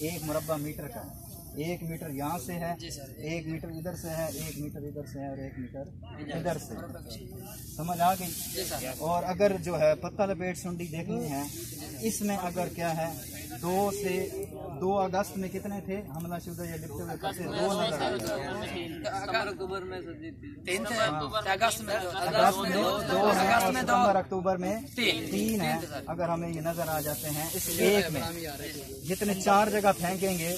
1 मुरब्बा मीटर का है। 1 मीटर यहाँ से है, 1 मीटर इधर से है, 1 मीटर इधर से है और 1 मीटर इधर से। समझ आ गई। और अगर जो है पत्ता लपेट सुंडी देखनी है, इसमें अगर क्या है 2 अगस्त में कितने थे हमला शुदा या लिखते हुए पत्ते 2 नजर आए। अक्टूबर में 3 थे, अगस्त में 2 है और सितंबर अक्टूबर में 3 है। अगर हमें ये नजर आ जाते हैं इस एक में, जितने 4 जगह फेंकेंगे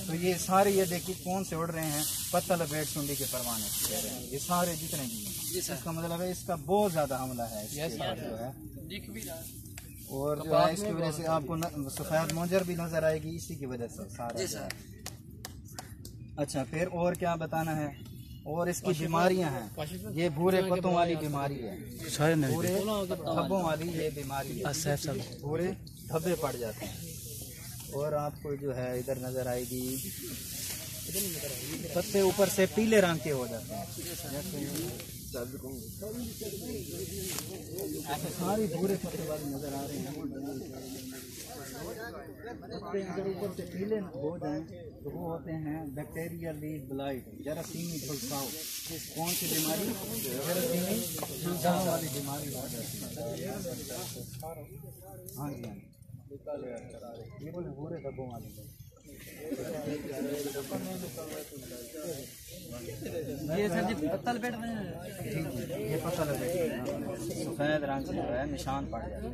तो ये सारे, ये देखिए कौन से उड़ रहे हैं, पत्ता लपेट सुंडी के परवाने, ये सारे जितने भी हैं। इसका मतलब है इसका बहुत ज्यादा हमला है जो है। और जो है इसकी वजह से आपको सफेद मोजर भी नजर आएगी, इसी की वजह से सारा। अच्छा, फिर और क्या बताना है? और इसकी बीमारियां हैं। ये भूरे पत्तों वाली बीमारी है, भूरे धब्बों वाली ये बीमारी है, भूरे धब्बे पड़ जाते हैं। और आपको जो है इधर नजर आएगी, पत्ते ऊपर से पीले रंग के हो जाते हैं, ऐसे सारी भूरे पत्ते वाले नजर आ रहे हैं। पत्ते अगर ऊपर से पीले हो जाएं तो वो होते हैं बैक्टीरियल लीफ ब्लाइट, जरासीमी झुलसाव। कौन सी बीमारी? जरासीमी झुलसाव वाली बीमारी हो जाती है। हाँ जी, ये बोले भूरे धब्बों वाले। ये सर जी पत्ता लपेट में, ये पत्ता लपेट सफेद रंग से जो है निशान पड़ जाता है।